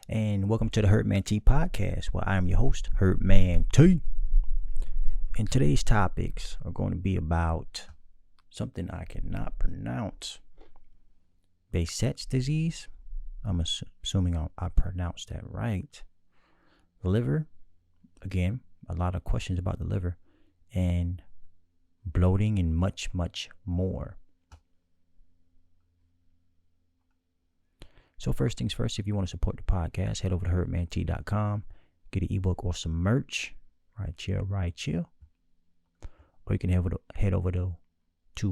and welcome to the HerbmanT podcast, where I am your host, HerbmanT. And today's topics are going to be about something I cannot pronounce. Behcets disease. I'm assuming I pronounced that right. Liver. Again, a lot of questions about the liver. And bloating and much, much more. So first things first, if you want to support the podcast, head over to HerbmanT.com, get an ebook or some merch. Right here. Or you can head over to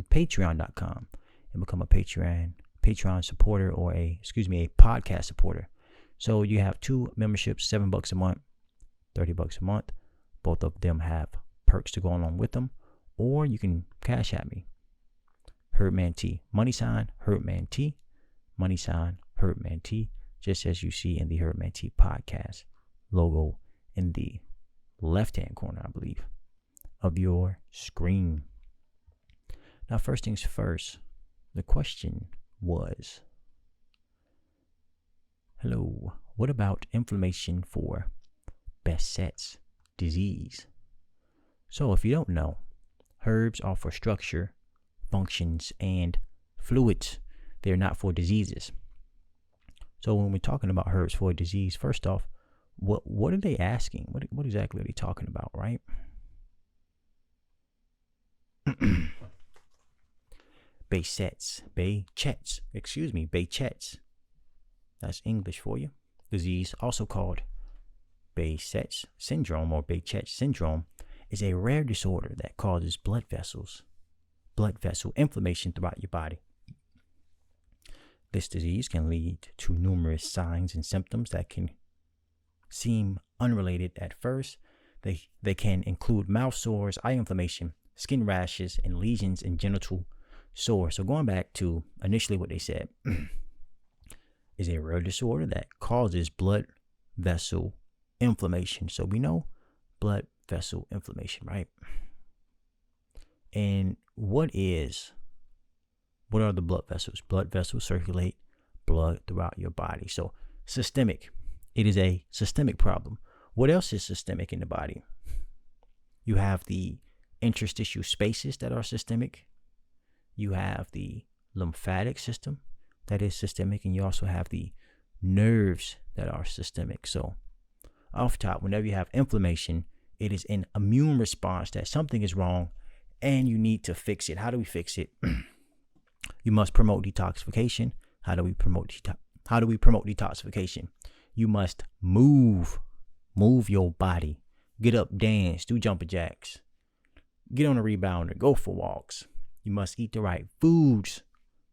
Patreon.com and become a Patreon supporter or a podcast supporter. So you have two memberships, $7 a month, $30 a month. Both of them have perks to go along with them. Or you can cash at me. HerbmanT, $, HerbmanT, $, HerbmanT, just as you see in the HerbmanT podcast logo in the left-hand corner, I believe, of your screen. Now, first things first, the question was, hello, what about inflammation for Behcets disease? So if you don't know, herbs are for structure, functions, and fluids. They're not for diseases. So when we're talking about herbs for a disease, first off, what are they asking? What exactly are they talking about, right? Behcets. That's English for you. Disease, also called Behcets syndrome or Behcets syndrome, is a rare disorder that causes blood vessel inflammation throughout your body. This disease can lead to numerous signs and symptoms that can seem unrelated at first. They can include mouth sores, eye inflammation, skin rashes, and lesions in genital sores. So going back to initially what they said, is a rare disorder that causes blood vessel inflammation. So we know blood vessel inflammation, right? And what are the blood vessels? Blood vessels circulate blood throughout your body. So systemic. It is a systemic problem. What else is systemic in the body? You have the interstitial spaces that are systemic. You have the lymphatic system that is systemic. And you also have the nerves that are systemic. So off top, whenever you have inflammation, it is an immune response that something is wrong and you need to fix it. How do we fix it? You must promote detoxification. How do we promote detoxification? You must move your body. Get up, dance, do jumping jacks. Get on a rebounder, go for walks. You must eat the right foods,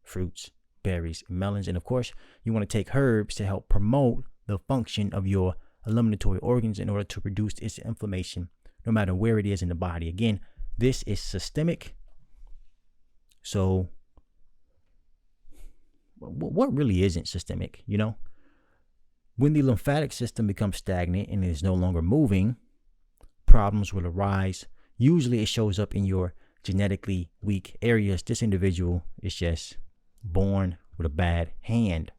fruits, berries, melons, and of course, you want to take herbs to help promote the function of your eliminatory organs in order to reduce its inflammation, no matter where it is in the body. Again, this is systemic. So what really isn't systemic, When the lymphatic system becomes stagnant and is no longer moving, problems will arise. Usually it shows up in your genetically weak areas. This individual is just born with a bad hand.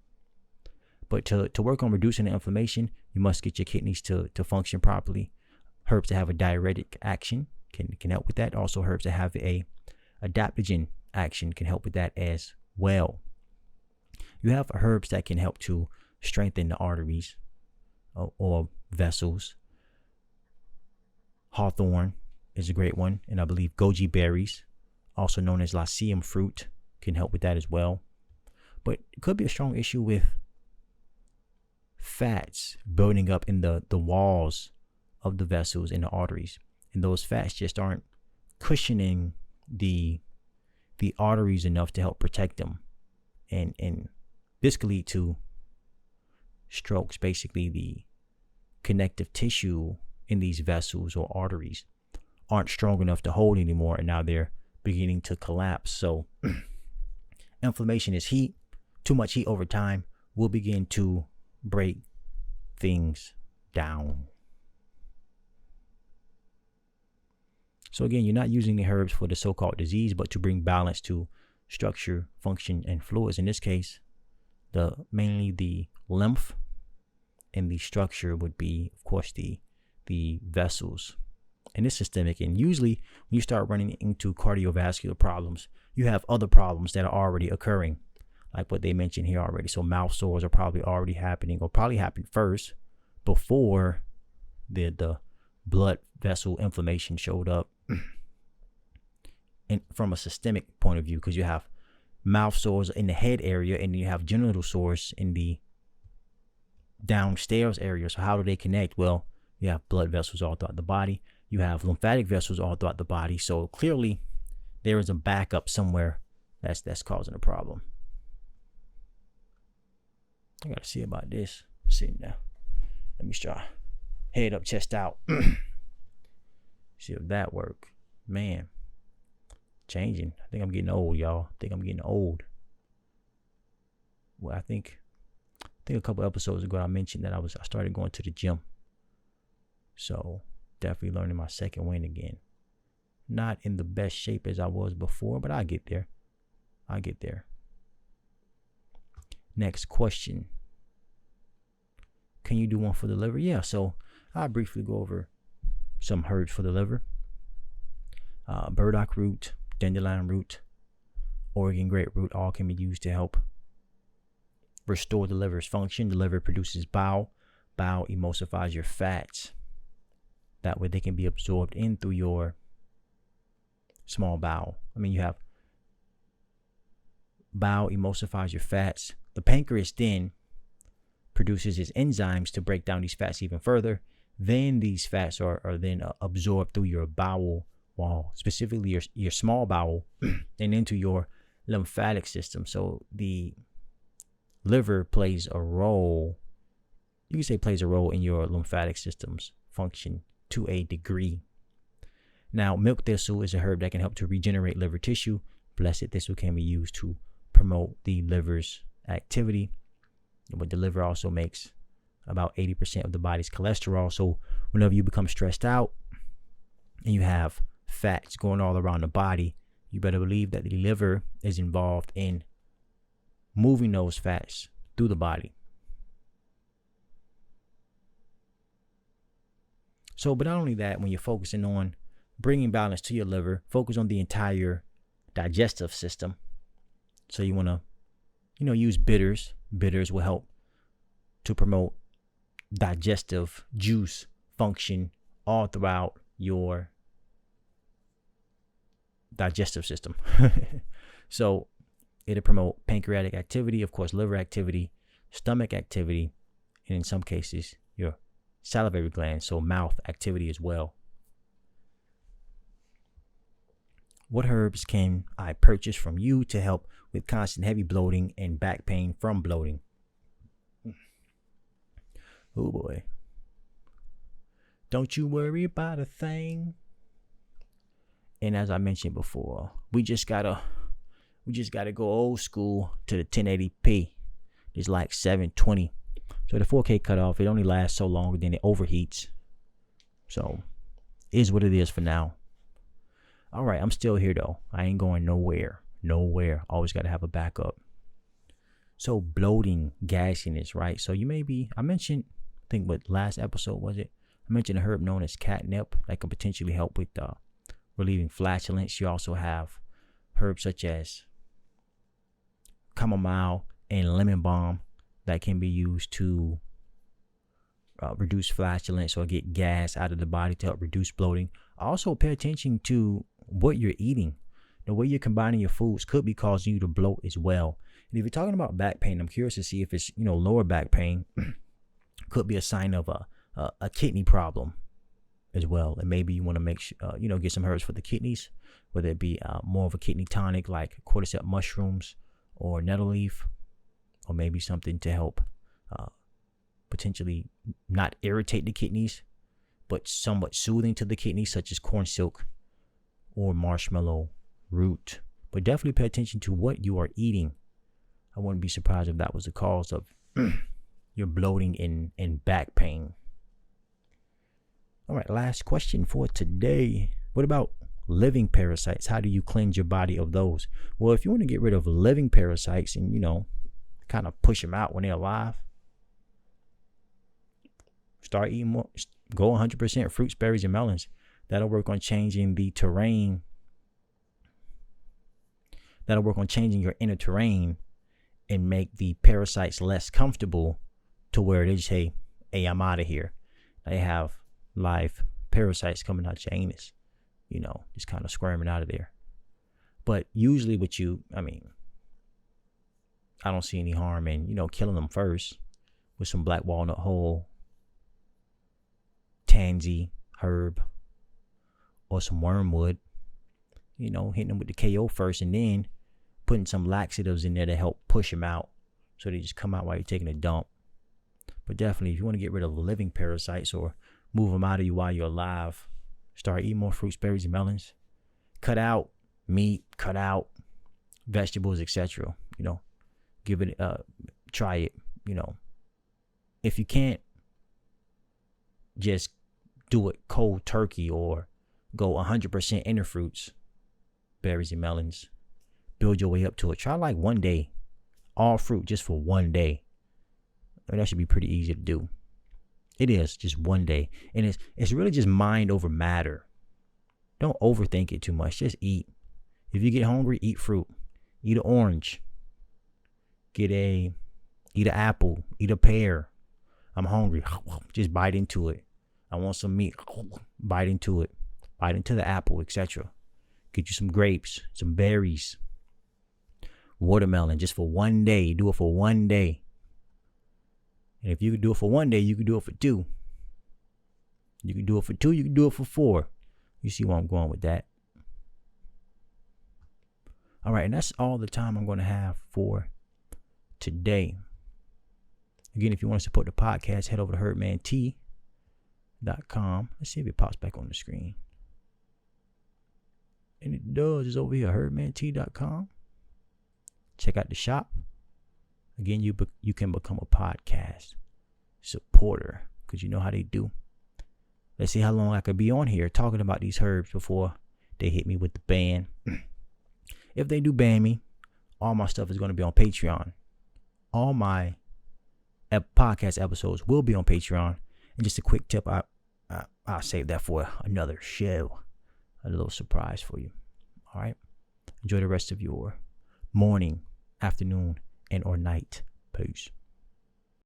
But to work on reducing the inflammation, you must get your kidneys to function properly. Herbs that have a diuretic action can help with that. Also, herbs that have a adaptogen action can help with that as well. You have herbs that can help to strengthen the arteries or vessels. Hawthorn is a great one, and I believe goji berries, also known as lycium fruit, can help with that as well. But it could be a strong issue with fats building up in the walls of the vessels and the arteries, and those fats just aren't cushioning the arteries enough to help protect them, and this could lead to strokes. Basically, the connective tissue in these vessels or arteries aren't strong enough to hold anymore, and now they're beginning to collapse. So inflammation is heat. Too much heat over time will begin to break things down. So again, you're not using the herbs for the so-called disease, but to bring balance to structure, function, and fluids. In this case, mainly the lymph and the structure would be, of course, the vessels. And it's systemic. And usually when you start running into cardiovascular problems, you have other problems that are already occurring, like what they mentioned here already. So mouth sores are probably already happening, or probably happened first before the blood vessel inflammation showed up. And from a systemic point of view, because you have mouth sores in the head area, and you have genital sores in the downstairs area. So how do they connect? Well, you have blood vessels all throughout the body. You have lymphatic vessels all throughout the body. So clearly there is a backup somewhere that's causing a problem. I gotta see about this. Sitting there. Let me try. Head up, chest out. See if that work. Man. Changing. I think I'm getting old, y'all. I think I'm getting old. Well, I think a couple episodes ago I mentioned that I started going to the gym. So definitely learning my second wind again. Not in the best shape as I was before, but I'll get there. Next question. Can you do one for the liver? Yeah, so I'll briefly go over some herbs for the liver. Burdock root, dandelion root, Oregon grapefruit, all can be used to help restore the liver's function. The liver produces bile. Bile emulsifies your fats. That way they can be absorbed in through your small bowel. You have bile emulsifies your fats. The pancreas then produces its enzymes to break down these fats even further. Then these fats are then absorbed through your bowel wall, specifically your small bowel, and into your lymphatic system. So the liver plays a role, you can say plays a role in your lymphatic system's function to a degree. Now, milk thistle is a herb that can help to regenerate liver tissue. Blessed thistle can be used to promote the liver's activity. But the liver also makes about 80% of the body's cholesterol. So whenever you become stressed out and you have fats going all around the body, you better believe that the liver is involved in moving those fats through the body. So, but not only that, when you're focusing on bringing balance to your liver, focus on the entire digestive system. So you want to, use bitters. Bitters will help to promote digestive juice function all throughout your digestive system. So it'll promote pancreatic activity, of course, liver activity, stomach activity, and in some cases, your salivary gland, so mouth activity as well. What herbs can I purchase from you to help with constant heavy bloating and back pain from bloating? Oh boy. Don't you worry about a thing. And as I mentioned before, we just gotta go old school to the 1080p. It's like 720. So the 4K cutoff, it only lasts so long, then it overheats. So is what it is for now. All right, I'm still here though. I ain't going nowhere. Always got to have a backup. So bloating, gassiness, right? So you may be, I mentioned, I think what last episode was it? I mentioned a herb known as catnip that can potentially help with relieving flatulence. You also have herbs such as chamomile and lemon balm that can be used to reduce flatulence or get gas out of the body to help reduce bloating. Also pay attention to what you're eating. The way you're combining your foods could be causing you to bloat as well. And if you're talking about back pain, I'm curious to see if it's, lower back pain could be a sign of a kidney problem as well. And maybe you want to make sure, get some herbs for the kidneys, whether it be more of a kidney tonic like cordyceps mushrooms or nettle leaf, or maybe something to help potentially not irritate the kidneys, but somewhat soothing to the kidneys, such as corn silk or marshmallow root. But definitely pay attention to what you are eating. I wouldn't be surprised if that was the cause of your bloating and back pain. All right, last question for today. What about living parasites? How do you cleanse your body of those? Well, if you want to get rid of living parasites and, kind of push them out when they're alive, Start eating more. Go 100% fruits, berries, and melons. That'll work on changing the terrain. That'll work on changing your inner terrain and make the parasites less comfortable to where they just say, hey, I'm out of here. They have live parasites coming out your anus, just kind of squirming out of there. But usually I don't see any harm in, killing them first with some black walnut hull, tansy, herb, or some wormwood, hitting them with the KO first and then putting some laxatives in there to help push them out so they just come out while you're taking a dump. But definitely, if you want to get rid of living parasites or move them out of you while you're alive, start eating more fruits, berries, and melons. Cut out meat, cut out vegetables, etc. Give it, try it. If you can't just do it cold turkey or go 100% inner fruits, berries, and melons, build your way up to it. Try like one day, all fruit just for one day. That should be pretty easy to do. It is just one day. And it's really just mind over matter. Don't overthink it too much. Just eat. If you get hungry, eat fruit. Eat an orange. Eat an apple. Eat a pear. I'm hungry. Just bite into it. I want some meat. Bite into it. Bite into the apple, etc. Get you some grapes, some berries, watermelon just for one day. Do it for one day. And if you can do it for one day, you can do it for 2. You can do it for 2. You can do it for 4. You see where I'm going with that. All right. And that's all the time I'm going to have for today. Again, if you want to support the podcast, head over to HerbmanT.com. Let's see if it pops back on the screen. And it does. It's over here, HerbmanT.com. Check out the shop. Again, you can become a podcast supporter because you know how they do. Let's see how long I could be on here talking about these herbs before they hit me with the ban. If they do ban me, all my stuff is going to be on Patreon. All my podcast episodes will be on Patreon. And just a quick tip, I'll save that for another show. A little surprise for you. All right. Enjoy the rest of your morning, afternoon, and or night. Peace.